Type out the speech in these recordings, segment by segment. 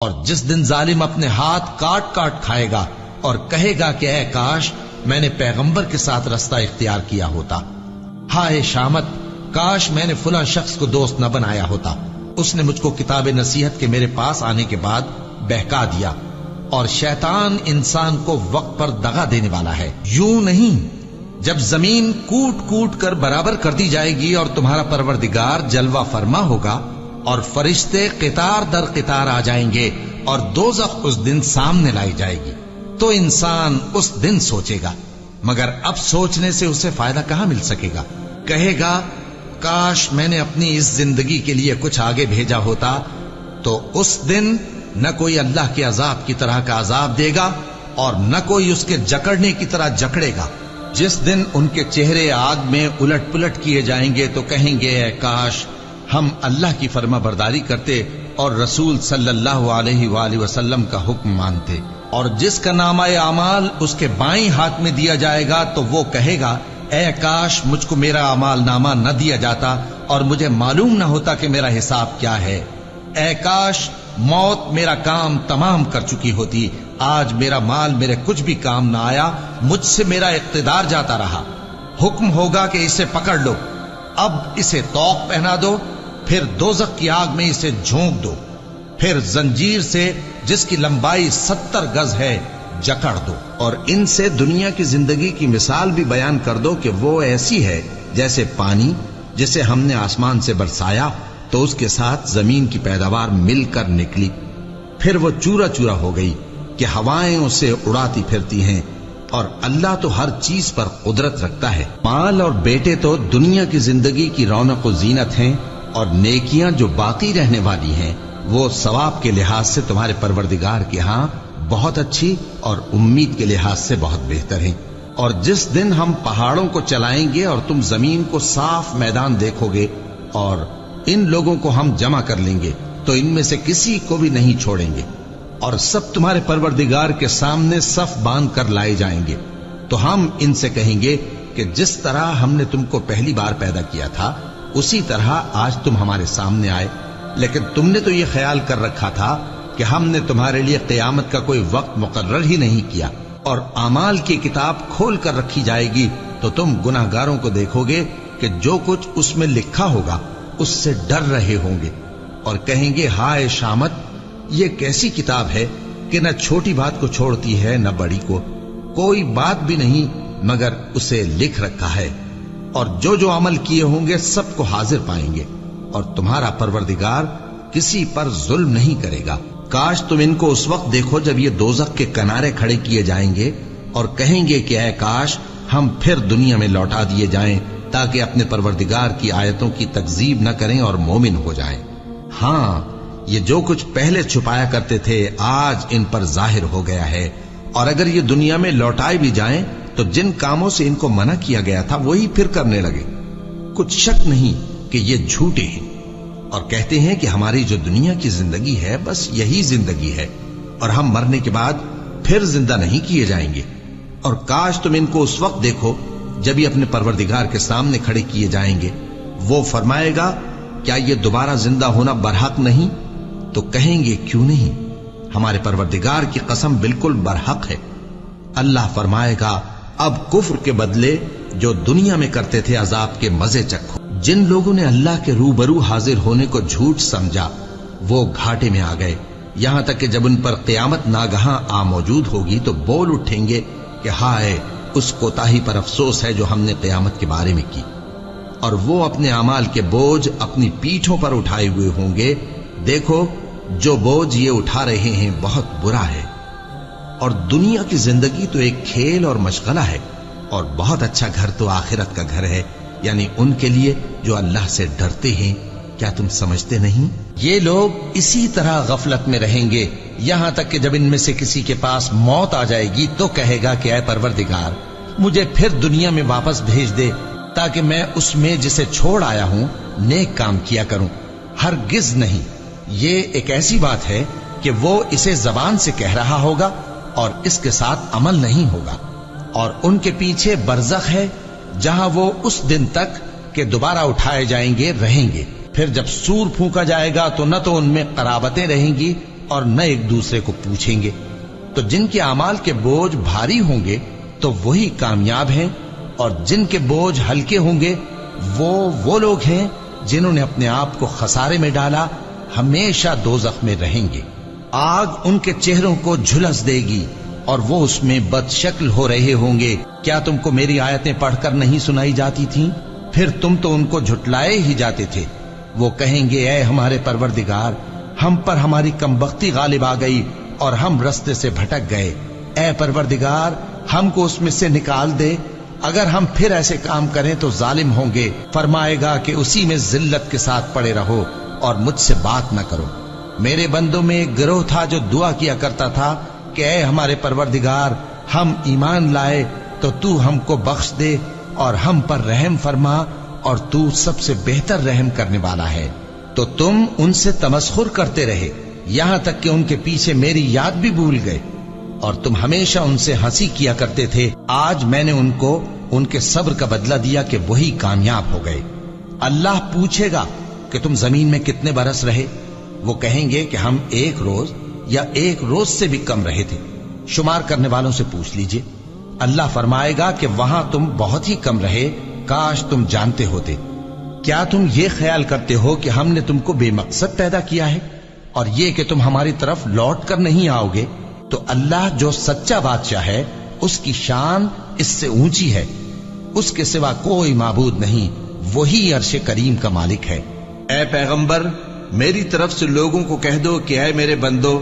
اور جس دن ظالم اپنے ہاتھ کاٹ کاٹ کھائے گا اور کہے گا کہ اے کاش میں نے پیغمبر کے ساتھ رستہ اختیار کیا ہوتا، ہائے شامت کاش میں نے فلاں شخص کو دوست نہ بنایا ہوتا، اس نے مجھ کو کتاب نصیحت کے میرے پاس آنے کے بعد بہکا دیا۔ اور شیطان انسان کو وقت پر دغا دینے والا ہے۔ یوں نہیں، جب زمین کوٹ کوٹ کر برابر کر دی جائے گی اور تمہارا پروردگار جلوہ فرما ہوگا اور فرشتے قطار در قطار آ جائیں گے اور دوزخ اس دن سامنے لائی جائے گی، تو انسان اس دن سوچے گا، مگر اب سوچنے سے اسے فائدہ کہاں مل سکے گا؟ کہے گا کاش میں نے اپنی اس زندگی کے لیے کچھ آگے بھیجا ہوتا، تو اس دن نہ کوئی اللہ کے عذاب کی طرح کا عذاب دے گا اور نہ کوئی اس کے جکڑنے کی طرح جکڑے گا۔ جس دن ان کے چہرے آگ میں الٹ پلٹ کیے جائیں گے تو کہیں گے اے کاش ہم اللہ کی فرما برداری کرتے اور رسول صلی اللہ علیہ وآلہ وسلم کا حکم مانتے۔ اور جس کا نامہ اعمال اس کے بائیں ہاتھ میں دیا جائے گا تو وہ کہے گا اے کاش مجھ کو میرا اعمال نامہ نہ دیا جاتا اور مجھے معلوم نہ ہوتا کہ میرا حساب کیا ہے۔ اے کاش موت میرا کام تمام کر چکی ہوتی، آج میرا مال میرے کچھ بھی کام نہ آیا، مجھ سے میرا اقتدار جاتا رہا۔ حکم ہوگا کہ اسے پکڑ لو، اب اسے طوق پہنا دو، پھر دوزخ کی آگ میں اسے جھونک دو، پھر زنجیر سے جس کی لمبائی 70 گز ہے جکڑ دو۔ اور ان سے دنیا کی زندگی کی مثال بھی بیان کر دو کہ وہ ایسی ہے جیسے پانی جسے ہم نے آسمان سے برسایا تو اس کے ساتھ زمین کی پیداوار مل کر نکلی، پھر وہ چورا چورا ہو گئی کہ ہوائیں اسے اڑاتی پھرتی ہیں، اور اللہ تو ہر چیز پر قدرت رکھتا ہے۔ مال اور بیٹے تو دنیا کی زندگی کی رونق و زینت ہیں، اور نیکیاں جو باقی رہنے والی ہیں وہ ثواب کے لحاظ سے تمہارے پروردگار کے ہاں بہت اچھی اور امید کے لحاظ سے بہت بہتر ہیں۔ اور جس دن ہم پہاڑوں کو چلائیں گے اور تم زمین کو صاف میدان دیکھو گے اور ان لوگوں کو ہم جمع کر لیں گے تو ان میں سے کسی کو بھی نہیں چھوڑیں گے، اور سب تمہارے پروردگار کے سامنے صف باندھ کر لائے جائیں گے، تو ہم ان سے کہیں گے کہ جس طرح ہم نے تم کو پہلی بار پیدا کیا تھا اسی طرح آج تم ہمارے سامنے آئے، لیکن تم نے تو یہ خیال کر رکھا تھا کہ ہم نے تمہارے لیے قیامت کا کوئی وقت مقرر ہی نہیں کیا، اور اعمال کی کتاب کھول کر رکھی جائے گی تو تم گناہگاروں کو دیکھو گے کہ جو کچھ اس میں لکھا ہوگا اس سے ڈر رہے ہوں گے، اور کہیں گے ہائے شامت یہ کیسی کتاب ہے کہ نہ چھوٹی بات کو چھوڑتی ہے نہ بڑی کو، کوئی بات بھی نہیں مگر اسے لکھ رکھا ہے، اور جو جو عمل کیے ہوں گے سب کو حاضر پائیں گے، اور تمہارا پروردگار کسی پر ظلم نہیں کرے گا۔ کاش تم ان کو اس وقت دیکھو جب یہ دوزخ کے کنارے کھڑے کیے جائیں گے اور کہیں گے کہ اے کاش ہم پھر دنیا میں لوٹا دیے جائیں تاکہ اپنے پروردگار کی آیتوں کی تکذیب نہ کریں اور مومن ہو جائیں۔ ہاں یہ جو کچھ پہلے چھپایا کرتے تھے آج ان پر ظاہر ہو گیا ہے، اور اگر یہ دنیا میں لوٹائے بھی جائیں تو جن کاموں سے ان کو منع کیا گیا تھا وہی پھر کرنے لگے۔ کچھ شک نہیں کہ یہ جھوٹے ہیں، اور کہتے ہیں کہ ہماری جو دنیا کی زندگی ہے بس یہی زندگی ہے، اور ہم مرنے کے بعد پھر زندہ نہیں کیے جائیں گے۔ اور کاش تم ان کو اس وقت دیکھو جب یہ اپنے پروردگار کے سامنے کھڑے کیے جائیں گے، وہ فرمائے گا کیا یہ دوبارہ زندہ ہونا برحق نہیں؟ تو کہیں گے کیوں نہیں، ہمارے پروردگار کی قسم بالکل برحق ہے۔ اللہ فرمائے گا اب کفر کے بدلے جو دنیا میں کرتے تھے عذاب کے مزے چکھو۔ جن لوگوں نے اللہ کے روبرو حاضر ہونے کو جھوٹ سمجھا وہ گھاٹے میں آ گئے، یہاں تک کہ جب ان پر قیامت ناگہاں آ موجود ہوگی تو بول اٹھیں گے کہ ہائے اس کوتاہی پر افسوس ہے جو ہم نے قیامت کے بارے میں کی، اور وہ اپنے اعمال کے بوجھ اپنی پیٹھوں پر اٹھائے ہوئے ہوں گے، دیکھو جو بوجھ یہ اٹھا رہے ہیں بہت برا ہے۔ اور دنیا کی زندگی تو ایک کھیل اور مشغلہ ہے، اور بہت اچھا گھر تو آخرت کا گھر ہے، یعنی ان کے لیے جو اللہ سے ڈرتے ہیں۔ کیا تم سمجھتے نہیں؟ یہ لوگ اسی طرح غفلت میں رہیں گے یہاں تک کہ جب ان میں سے کسی کے پاس موت آ جائے گی تو کہے گا کہ اے پروردگار مجھے پھر دنیا میں واپس بھیج دے تاکہ میں اس میں جسے چھوڑ آیا ہوں نیک کام کیا کروں۔ ہرگز نہیں، یہ ایک ایسی بات ہے کہ وہ اسے زبان سے کہہ رہا ہوگا اور اس کے ساتھ عمل نہیں ہوگا، اور ان کے پیچھے برزخ ہے جہاں وہ اس دن تک کہ دوبارہ اٹھائے جائیں گے رہیں گے۔ پھر جب سور پھونکا جائے گا تو نہ تو ان میں قرابتیں رہیں گی اور نہ ایک دوسرے کو پوچھیں گے۔ تو جن کے اعمال کے بوجھ بھاری ہوں گے تو وہی کامیاب ہیں، اور جن کے بوجھ ہلکے ہوں گے وہ لوگ ہیں جنہوں نے اپنے آپ کو خسارے میں ڈالا، ہمیشہ دوزخ میں رہیں گے۔ آگ ان کے چہروں کو جھلس دے گی اور وہ اس میں بد شکل ہو رہے ہوں گے۔ کیا تم کو میری آیتیں پڑھ کر نہیں سنائی جاتی تھیں؟ پھر تم تو ان کو جھٹلائے ہی جاتے تھے۔ وہ کہیں گے اے ہمارے پروردگار، ہم پر ہماری کمبختی غالب آ گئی اور ہم رستے سے بھٹک گئے۔ اے پروردگار، ہم کو اس میں سے نکال دے، اگر ہم پھر ایسے کام کریں تو ظالم ہوں گے۔ فرمائے گا کہ اسی میں ذلت کے ساتھ پڑے رہو اور مجھ سے بات نہ کرو۔ میرے بندوں میں ایک گروہ تھا جو دعا کیا کرتا تھا کہ اے ہمارے پروردگار، ہم ایمان لائے تو تو ہم کو بخش دے اور ہم پر رحم فرما، اور تو سب سے بہتر رحم کرنے والا ہے۔ تو تم ان سے تمسخر کرتے رہے، یہاں تک کہ ان کے پیچھے میری یاد بھی بھول گئے، اور تم ہمیشہ ان سے ہنسی کیا کرتے تھے۔ آج میں نے ان کو ان کے صبر کا بدلہ دیا کہ وہی کامیاب ہو گئے۔ اللہ پوچھے گا کہ تم زمین میں کتنے برس رہے؟ وہ کہیں گے کہ ہم 1 روز یا 1 روز سے بھی کم رہے تھے۔ شمار کرنے والوں سے پوچھ لیجئے۔ اللہ فرمائے گا کہ وہاں تم بہت ہی کم رہے، کاش تم جانتے ہوتے۔ کیا تم یہ خیال کرتے ہو کہ ہم نے تم کو بے مقصد پیدا کیا ہے، اور یہ کہ تم ہماری طرف لوٹ کر نہیں آؤ گے؟ تو اللہ جو سچا بادشاہ ہے، اس کی شان اس سے اونچی ہے، اس کے سوا کوئی معبود نہیں، وہی عرش کریم کا مالک ہے۔ اے پیغمبر، میری طرف سے لوگوں کو کہہ دو کہ اے میرے بندو،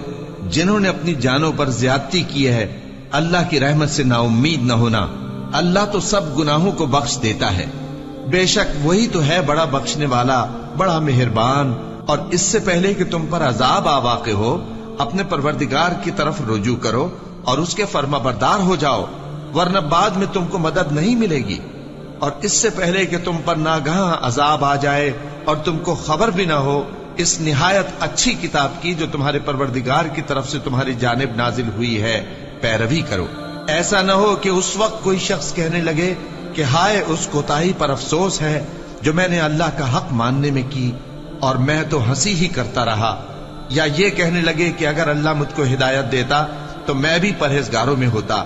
جنہوں نے اپنی جانوں پر زیادتی کی ہے، اللہ کی رحمت سے نا امید نہ ہونا۔ اللہ تو سب گناہوں کو بخش دیتا ہے، بے شک وہی تو ہے بڑا بخشنے والا، بڑا مہربان۔ اور اس سے پہلے کہ تم پر عذاب آ واقع ہو، اپنے پروردگار کی طرف رجوع کرو اور اس کے فرما بردار ہو جاؤ، ورنہ بعد میں تم کو مدد نہیں ملے گی۔ اور اس سے پہلے کہ تم پر ناگہاں عذاب آ جائے اور تم کو خبر بھی نہ ہو، اس نہایت اچھی کتاب کی جو تمہارے پروردگار کی طرف سے تمہاری جانب نازل ہوئی ہے پیروی کرو۔ ایسا نہ ہو کہ اس وقت کوئی شخص کہنے لگے کہ ہائے اس کوتاہی پر افسوس ہے جو میں نے اللہ کا حق ماننے میں کی، اور میں تو ہنسی ہی کرتا رہا، یا یہ کہنے لگے کہ اگر اللہ مجھ کو ہدایت دیتا تو میں بھی پرہیزگاروں میں ہوتا،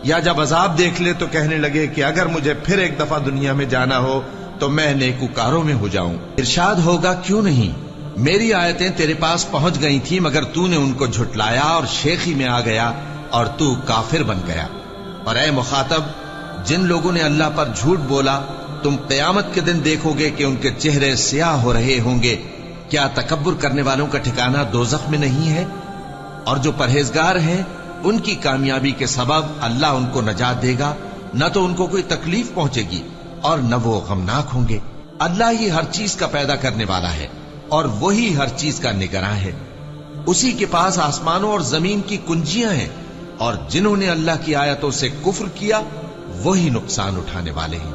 یا جب عذاب دیکھ لے تو کہنے لگے کہ اگر مجھے پھر ایک دفعہ دنیا میں جانا ہو تو میں نیکوکاروں میں ہو جاؤں۔ ارشاد ہوگا کیوں نہیں، میری آیتیں تیرے پاس پہنچ گئی تھی مگر تو نے ان کو جھٹلایا اور شیخی میں آ گیا اور تو کافر بن گیا۔ اور اے مخاطب، جن لوگوں نے اللہ پر جھوٹ بولا، تم قیامت کے دن دیکھو گے کہ ان کے چہرے سیاہ ہو رہے ہوں گے۔ کیا تکبر کرنے والوں کا ٹھکانہ دوزخ میں نہیں ہے؟ اور جو پرہیزگار ہیں ان کی کامیابی کے سبب اللہ ان کو نجات دے گا، نہ تو ان کو کوئی تکلیف پہنچے گی اور نہ وہ غمناک ہوں گے۔ اللہ ہی ہر چیز کا پیدا کرنے والا ہے اور وہی ہر چیز کا نگراں ہے۔ اسی کے پاس آسمانوں اور زمین کی کنجیاں ہیں، اور جنہوں نے اللہ کی آیتوں سے کفر کیا وہی نقصان اٹھانے والے ہیں۔